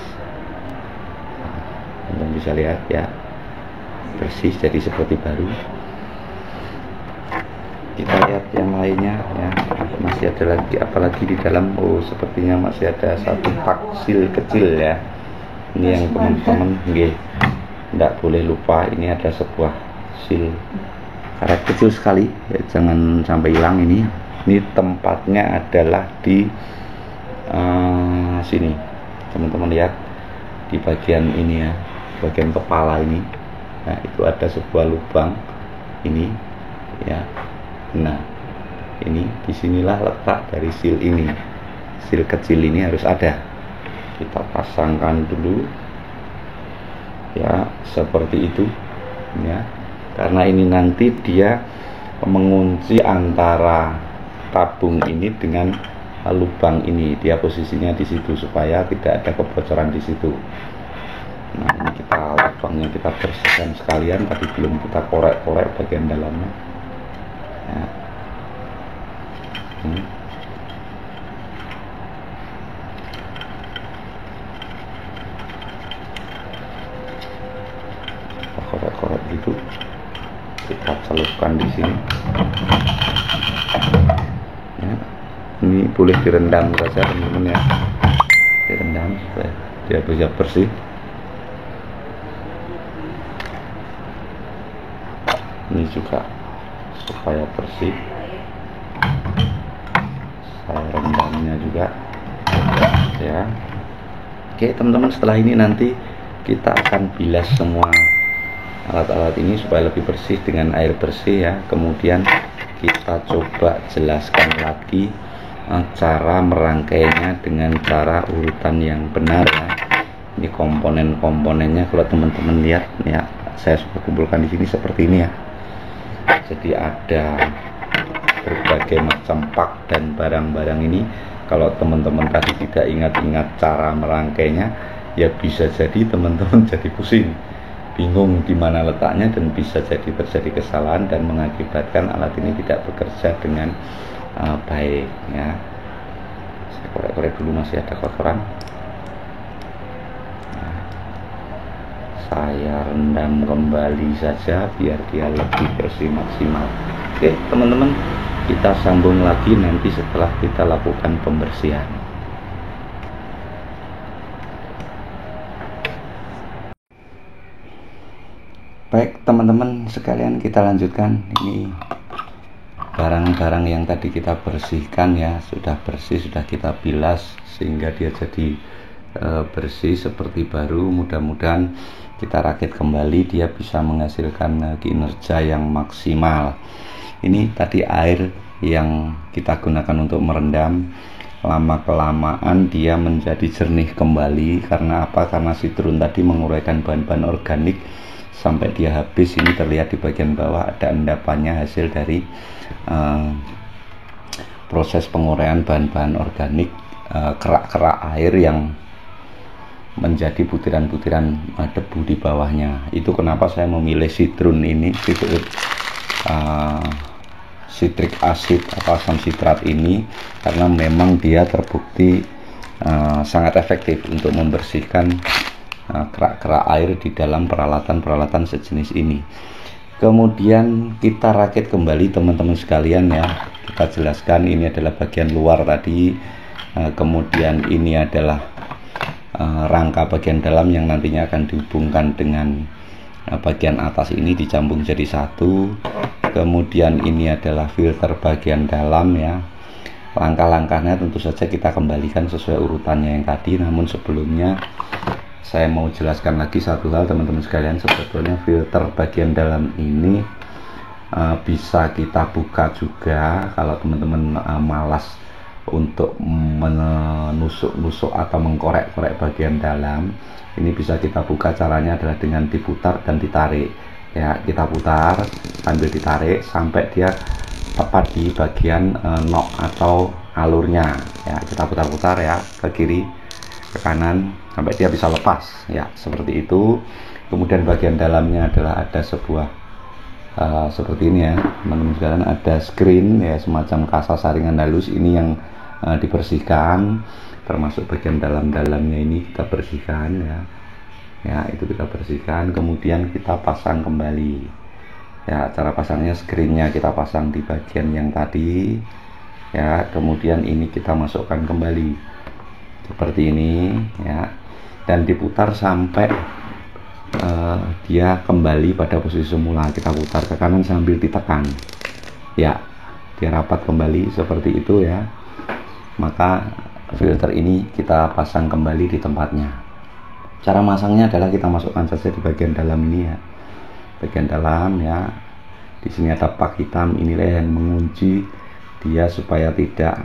Teman-teman bisa lihat ya, bersih, jadi seperti baru. Kita lihat yang lainnya ya, masih ada lagi, apalagi di dalam. Oh, sepertinya masih ada satu pak seal kecil ya. Ini yang teman-teman tidak boleh lupa, ini ada sebuah seal karet kecil sekali ya, jangan sampai hilang. Ini tempatnya adalah di sini teman-teman, lihat di bagian ini ya, bagian kepala ini. Nah itu ada sebuah lubang ini ya. Nah ini disinilah letak dari seal ini, seal kecil ini harus ada. Kita pasangkan dulu ya, seperti itu ya, karena ini nanti dia mengunci antara tabung ini dengan lubang ini, dia posisinya di situ supaya tidak ada kebocoran di situ. Nah ini kita lubangnya kita bersihkan sekalian, tadi belum kita korek-korek bagian dalamnya ya. Kita korek-korek gitu, kita celupkan di sini ya. Ini boleh direndam saja teman-teman ya, direndam supaya dia bisa bersih. Ini juga supaya bersih, saya rendamnya juga ya. Oke teman-teman, setelah ini nanti kita akan bilas semua alat-alat ini supaya lebih bersih dengan air bersih ya. Kemudian kita coba jelaskan lagi cara merangkainya dengan cara urutan yang benar ya. Ini komponen-komponennya kalau teman-teman lihat ya, saya sudah kumpulkan di sini seperti ini ya. Jadi ada berbagai macam pak dan barang-barang ini. Kalau teman-teman tadi tidak ingat-ingat cara merangkainya, ya bisa jadi teman-teman jadi pusing, bingung di mana letaknya, dan bisa jadi terjadi kesalahan dan mengakibatkan alat ini tidak bekerja dengan baik ya. Saya korek-korek dulu, masih ada kotoran. Nah, saya rendam kembali saja biar dia lebih bersih maksimal. Oke teman-teman, kita sambung lagi nanti setelah kita lakukan pembersihan. Baik teman-teman sekalian, kita lanjutkan. Ini barang-barang yang tadi kita bersihkan ya, sudah bersih, sudah kita bilas sehingga dia jadi bersih seperti baru. Mudah-mudahan kita rakit kembali, dia bisa menghasilkan kinerja yang maksimal. Ini tadi air yang kita gunakan untuk merendam, lama-kelamaan dia menjadi jernih kembali. Karena apa? Karena citron tadi menguraikan bahan-bahan organik sampai dia habis. Ini terlihat di bagian bawah ada endapannya, hasil dari proses penguraian bahan-bahan organik, kerak-kerak air yang menjadi butiran-butiran debu di bawahnya. Itu kenapa saya memilih citron ini, citric acid atau asam sitrat ini, karena memang dia terbukti sangat efektif untuk membersihkan kerak-kerak air di dalam peralatan-peralatan sejenis ini. Kemudian kita rakit kembali teman-teman sekalian ya. Kita jelaskan ini adalah bagian luar tadi, kemudian ini adalah rangka bagian dalam yang nantinya akan dihubungkan dengan bagian atas ini, dicambung jadi satu. Kemudian ini adalah filter bagian dalam ya. Langkah-langkahnya tentu saja kita kembalikan sesuai urutannya yang tadi, namun sebelumnya saya mau jelaskan lagi satu hal teman-teman sekalian. Sebetulnya filter bagian dalam ini bisa kita buka juga. Kalau teman-teman malas untuk menusuk-nusuk atau mengkorek-korek bagian dalam, ini bisa kita buka. Caranya adalah dengan diputar dan ditarik ya. Kita putar sambil ditarik sampai dia tepat di bagian nok atau alurnya ya. Kita putar-putar ya, ke kiri ke kanan sampai dia bisa lepas ya, seperti itu. Kemudian bagian dalamnya adalah ada sebuah seperti ini ya teman-teman sekalian, ada screen ya, semacam kasa saringan halus. Ini yang dibersihkan, termasuk bagian dalam-dalamnya ini kita bersihkan ya, itu kita bersihkan. Kemudian kita pasang kembali ya. Cara pasangnya, screennya kita pasang di bagian yang tadi ya, kemudian ini kita masukkan kembali seperti ini ya, dan diputar sampai dia kembali pada posisi semula. Kita putar ke kanan sambil ditekan ya, dia rapat kembali seperti itu ya. Maka filter ini kita pasang kembali di tempatnya. Cara masangnya adalah kita masukkan saja di bagian dalam ini ya, bagian dalam ya. Di sini ada pak hitam, inilah yang mengunci dia supaya tidak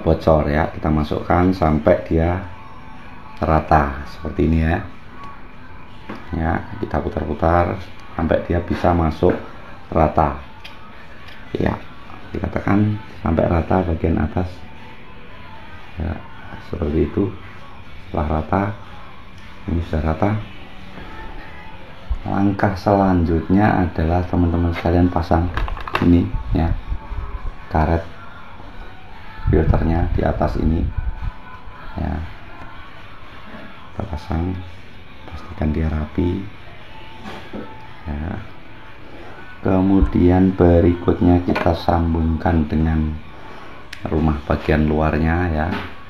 bocor ya. Kita masukkan sampai dia rata seperti ini ya. Ya, kita putar-putar sampai dia bisa masuk rata. Ya, kita tekan sampai rata bagian atas. Ya, seperti itu. Setelah rata, ini sudah rata. Langkah selanjutnya adalah teman-teman sekalian pasang ini ya, karet filternya di atas ini ya. Kita pasang, pastikan dia rapi ya. Kemudian berikutnya kita sambungkan dengan rumah bagian luarnya ya.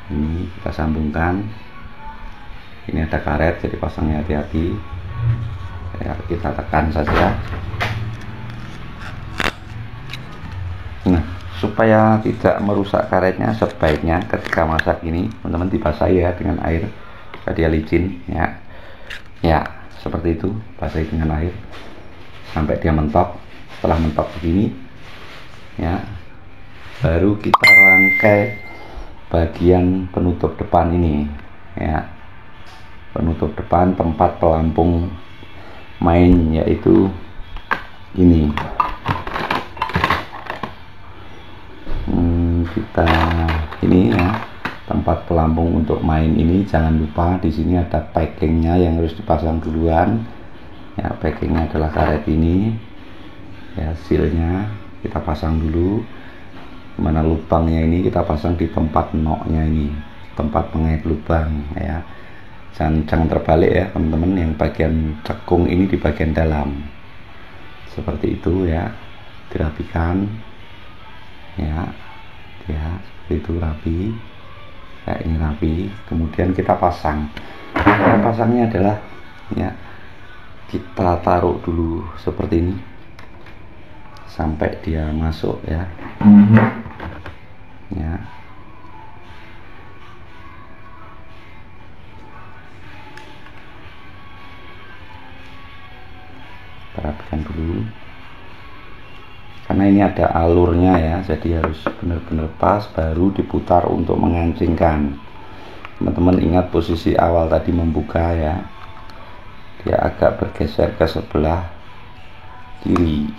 Ini kita sambungkan. Ini ada karet, jadi pasangnya hati-hati ya. Kita tekan saja. Nah, supaya tidak merusak karetnya, sebaiknya ketika masak ini teman-teman dibasahi ya dengan air supaya dia licin ya. Ya, seperti itu, basahi dengan air sampai dia mentok. Setelah mentok begini ya, baru kita rangkai bagian penutup depan ini ya. Penutup depan tempat pelampung main, yaitu ini. Kita ini ya, tempat pelampung untuk main ini. Jangan lupa di sini ada packingnya yang harus dipasang duluan ya. Packingnya adalah karet ini ya, sealnya kita pasang dulu. Mana lubangnya ini kita pasang di tempat noknya ini, tempat pengait lubang ya. Jangan terbalik ya teman-teman, yang bagian cekung ini di bagian dalam seperti itu ya. Dirapikan ya, seperti itu, rapi ya, ini rapi. Kemudian kita pasang. Cara pasangnya adalah ya, kita taruh dulu seperti ini sampai dia masuk ya. Ya, rapikan dulu karena ini ada alurnya ya, jadi harus benar-benar pas, baru diputar untuk mengancingkan. Teman-teman ingat posisi awal tadi membuka ya, dia agak bergeser ke sebelah kiri.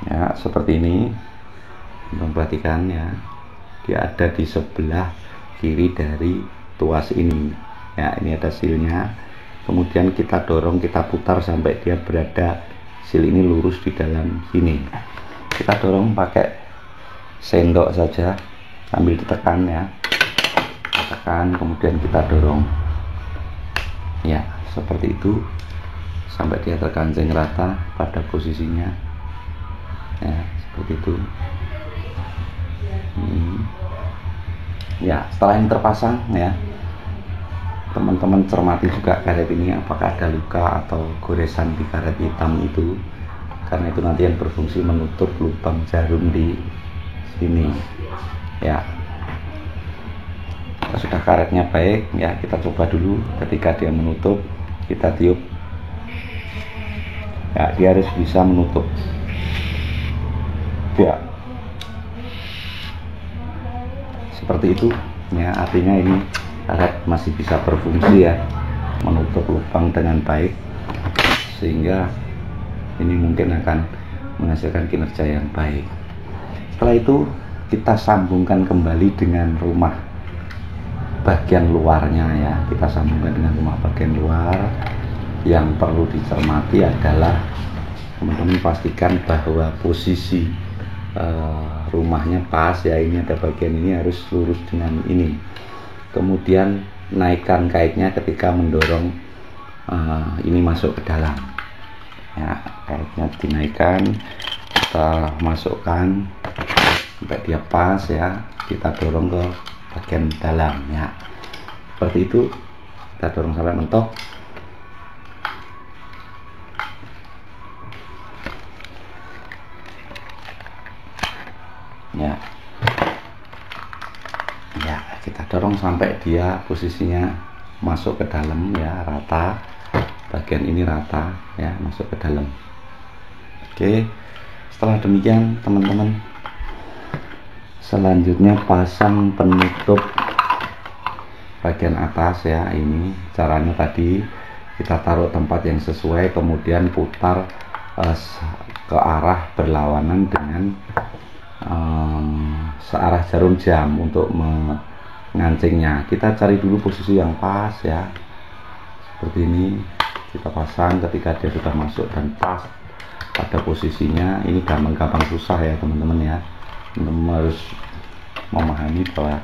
Ya, seperti ini. Perhatikan ya, dia ada di sebelah kiri dari tuas ini ya. Ini ada sealnya. Kemudian kita dorong, kita putar sampai dia berada, seal ini lurus di dalam sini. Kita dorong pakai sendok saja sambil ditekan ya, tekan, kemudian kita dorong ya, seperti itu sampai dia terkancing rata pada posisinya ya, seperti itu. Ya, setelah ini terpasang ya, teman-teman cermati juga karet ini apakah ada luka atau goresan di karet hitam itu, karena itu nanti yang berfungsi menutup lubang jarum di sini ya. Sudah karetnya baik ya, kita coba dulu. Ketika dia menutup, kita tiup ya, dia harus bisa menutup ya, seperti itu ya. Artinya ini karet masih bisa berfungsi ya, menutup lubang dengan baik, sehingga ini mungkin akan menghasilkan kinerja yang baik. Setelah itu kita sambungkan kembali dengan rumah bagian luarnya ya. Kita sambungkan dengan rumah bagian luar. Yang perlu dicermati adalah teman-teman pastikan bahwa posisi rumahnya pas ya. Ini ada bagian ini harus lurus dengan ini. Kemudian naikkan kaitnya ketika mendorong ini masuk ke dalam ya. Kaitnya dinaikkan, kita masukkan sampai dia pas ya, kita dorong ke bagian dalam ya, seperti itu. Kita dorong sampai mentok ya. Ya, kita dorong sampai dia posisinya masuk ke dalam ya, rata, bagian ini rata ya, masuk ke dalam. Oke, setelah demikian teman-teman, selanjutnya pasang penutup bagian atas ya. Ini caranya tadi, kita taruh tempat yang sesuai, kemudian putar ke arah berlawanan dengan searah jarum jam untuk mengancingnya. Kita cari dulu posisi yang pas ya, seperti ini. Kita pasang ketika dia sudah masuk dan pas pada posisinya. Ini gampang susah ya teman-teman ya. Teman-teman harus memahami bahwa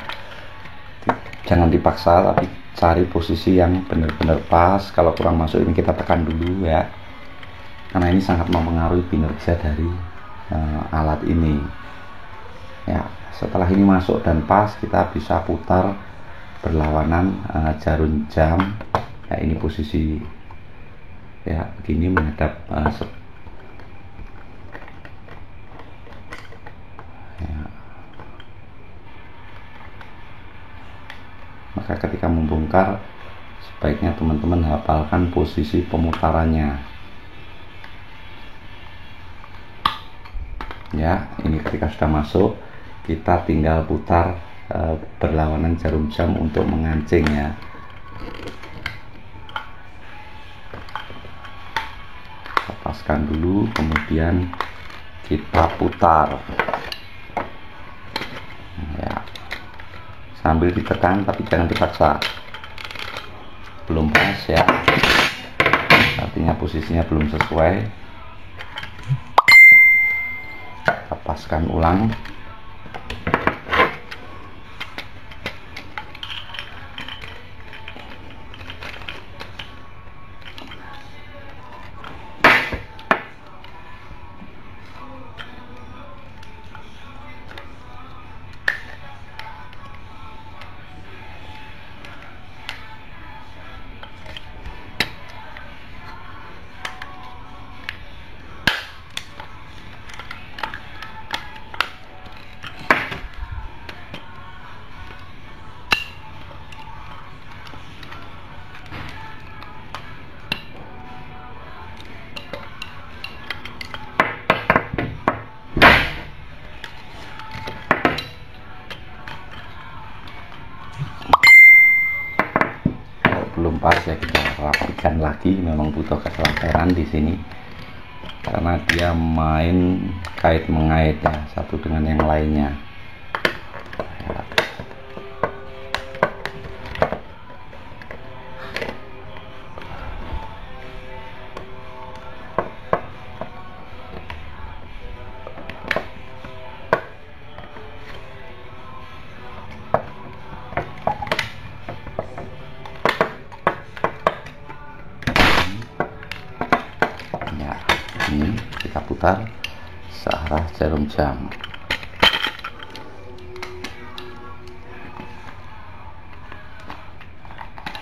jangan dipaksa, tapi cari posisi yang benar-benar pas. Kalau kurang masuk ini kita tekan dulu ya, karena ini sangat mempengaruhi kinerja dari alat ini ya. Setelah ini masuk dan pas, kita bisa putar berlawanan jarum jam ya. Ini posisi ya, begini menghadap ya. Maka ketika membongkar, sebaiknya teman-teman hafalkan posisi pemutarannya ya. Ini ketika sudah masuk, kita tinggal putar berlawanan jarum jam untuk mengancing ya. Lepaskan dulu, kemudian kita putar ya, sambil ditekan tapi jangan dipaksa. Belum pas ya, artinya posisinya belum sesuai. Lepaskan ulang. Belum pas ya, kita rapikan lagi. Memang butuh kesabaran di sini karena dia main kait mengait ya, satu dengan yang lainnya ya. Ini kita putar searah jarum jam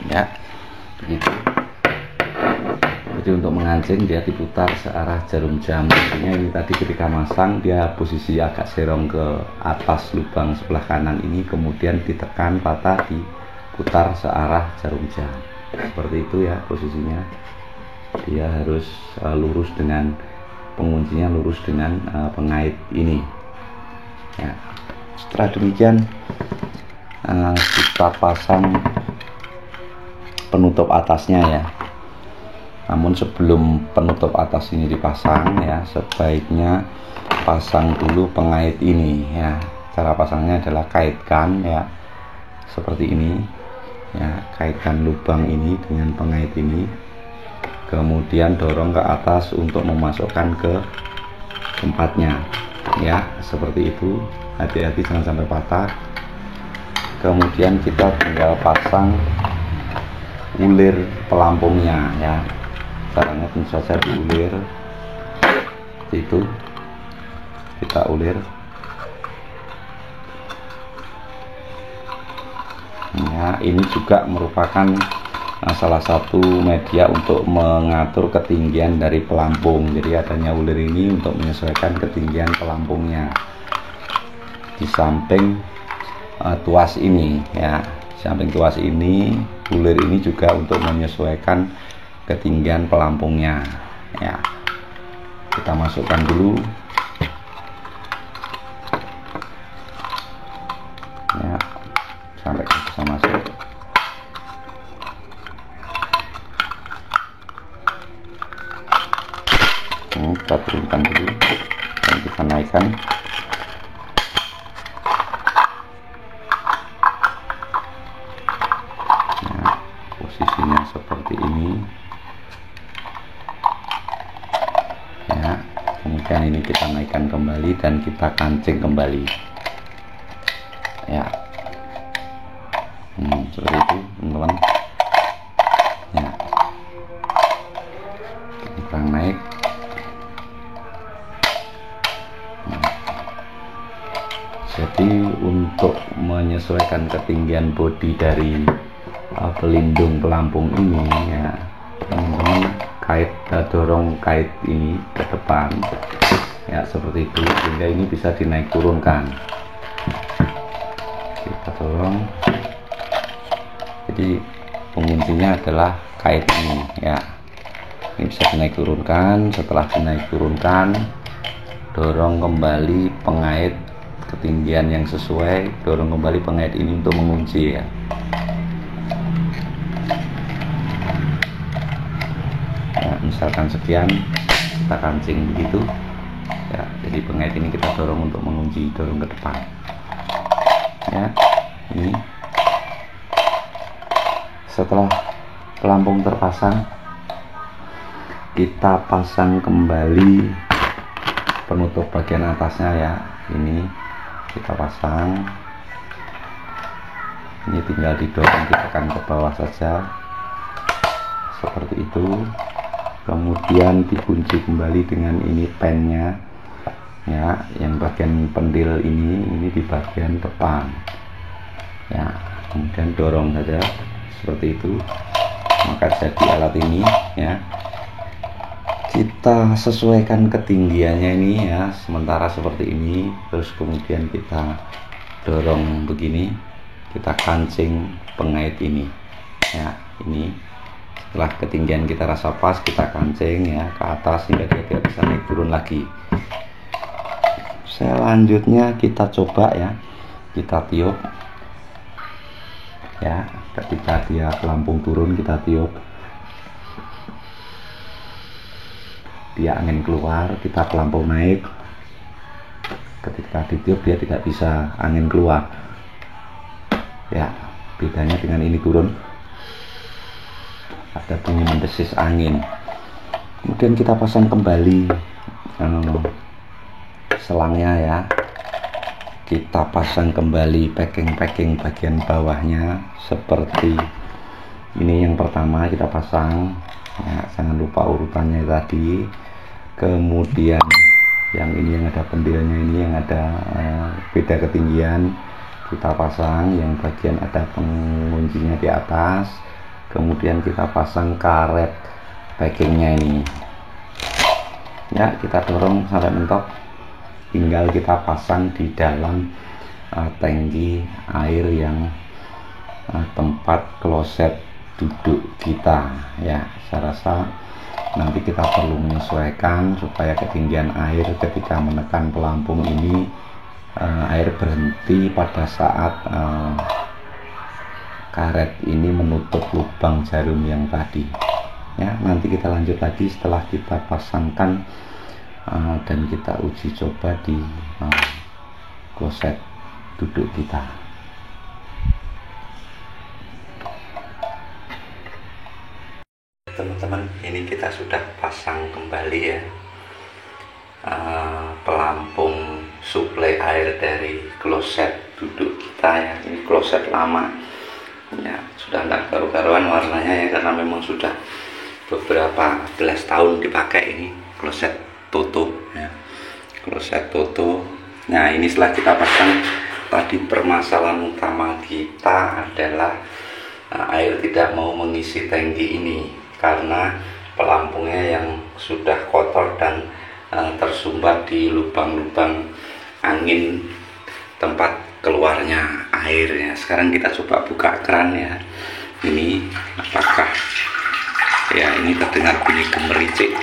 ya, begitu. Jadi untuk mengancing dia diputar searah jarum jam. Artinya ini tadi ketika masang dia posisi agak serong ke atas lubang sebelah kanan ini, kemudian ditekan patah, diputar searah jarum jam, seperti itu ya posisinya. Dia harus lurus dengan penguncinya, lurus dengan pengait ini ya. Setelah demikian kita pasang penutup atasnya ya. Namun sebelum penutup atas ini dipasang ya, sebaiknya pasang dulu pengait ini ya. Cara pasangnya adalah kaitkan ya, seperti ini ya. Kaitkan lubang ini dengan pengait ini, kemudian dorong ke atas untuk memasukkan ke tempatnya ya, seperti itu. Hati-hati jangan sampai patah. Kemudian kita tinggal pasang ulir pelampungnya ya. Caranya tentu saja diulir, itu kita ulir ya. Ini juga merupakan salah satu media untuk mengatur ketinggian dari pelampung. Jadi adanya ulir ini untuk menyesuaikan ketinggian pelampungnya di samping tuas ini ya. Di samping tuas ini, ulir ini juga untuk menyesuaikan ketinggian pelampungnya ya. Kita masukkan dulu ya, sampai bisa masuk. Kita turunkan dulu dan kita naikkan. Nah, posisinya seperti ini ya. Kemudian ini kita naikkan kembali dan kita kancing kembali ya. Seperti itu teman-teman ya. Kita naik. Jadi untuk menyesuaikan ketinggian bodi dari pelindung pelampung ini ya, teman-teman dorong kait ini ke depan ya, seperti itu, sehingga ini bisa dinaik turunkan. Kita dorong, jadi penguncinya adalah kait ini ya. Ini bisa dinaik turunkan. Setelah dinaik turunkan, dorong kembali pengait ketinggian yang sesuai, dorong kembali pengait ini untuk mengunci ya. Misalkan sekian, kita kancing begitu ya. Jadi pengait ini kita dorong untuk mengunci, dorong ke depan ya. Ini setelah pelampung terpasang, kita pasang kembali penutup bagian atasnya ya. Ini kita pasang, ini tinggal didorong, ditekan ke bawah saja seperti itu. Kemudian dikunci kembali dengan ini pennya ya, yang bagian pendil ini di bagian depan ya. Kemudian dorong saja seperti itu, maka jadi alat ini ya. Kita sesuaikan ketinggiannya ini ya, sementara seperti ini. Terus kemudian kita dorong begini, kita kancing pengait ini ya. Ini setelah ketinggian kita rasa pas, kita kancing ya ke atas hingga dia tidak bisa naik turun lagi. Selanjutnya kita coba ya, kita tiup ya. Ketika dia pelampung turun, kita tiup, dia angin keluar, kita pelampung naik. Ketika ditiup dia tidak bisa angin keluar ya. Bedanya dengan ini turun, ada bunyi mendesis angin. Kemudian kita pasang kembali selangnya ya. Kita pasang kembali packing bagian bawahnya seperti ini. Yang pertama kita pasang ya, jangan lupa urutannya tadi. Kemudian yang ini yang ada pendilnya, ini yang ada beda ketinggian, kita pasang. Yang bagian ada penguncinya di atas. Kemudian kita pasang karet packingnya ini ya, kita dorong sampai mentok. Tinggal kita pasang di dalam tangki air yang tempat kloset duduk kita ya. Saya rasa nanti kita perlu menyesuaikan supaya ketinggian air ketika menekan pelampung ini, air berhenti pada saat karet ini menutup lubang jarum yang tadi ya. Nanti kita lanjut lagi setelah kita pasangkan dan kita uji coba di kloset duduk kita. Teman-teman, ini kita sudah pasang kembali ya pelampung suplai air dari kloset duduk kita ya. Ini kloset lama Ya, sudah tidak karu-karuan warnanya ya, karena memang sudah beberapa belas tahun dipakai ini kloset Toto ya. Kloset Toto. Nah, ini setelah kita pasang, tadi permasalahan utama kita adalah air tidak mau mengisi tangki ini karena pelampungnya yang sudah kotor dan tersumbat di lubang-lubang angin tempat keluarnya airnya. Sekarang kita coba buka keran ya. Ini apakah ya, ini terdengar bunyi gemericik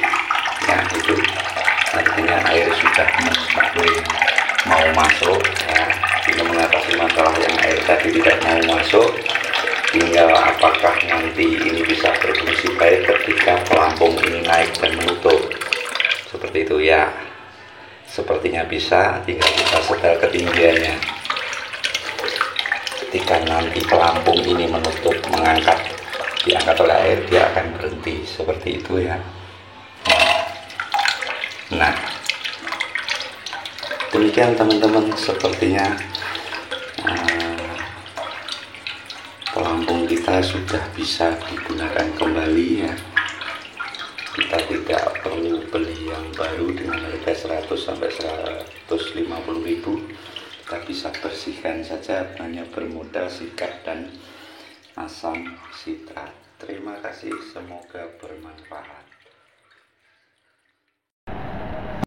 ya, itu artinya air sudah mulai mau masuk ya. Ini mengatasi masalah yang air tadi tidak mau masuk, tinggal apakah nanti ini bisa berfungsi baik ketika pelampung ini naik dan menutup seperti itu ya. Sepertinya bisa, tinggal kita setel ketinggiannya. Ketika nanti pelampung ini menutup, mengangkat, diangkat oleh air, dia akan berhenti seperti itu ya. Nah, demikian teman-teman, sepertinya pelampung kita sudah bisa digunakan kembali ya. Kita tidak perlu beli yang baru dengan harga 100 sampai 150.000. Kita bisa bersihkan saja hanya bermodal sikat dan asam sitrat. Terima kasih, semoga bermanfaat.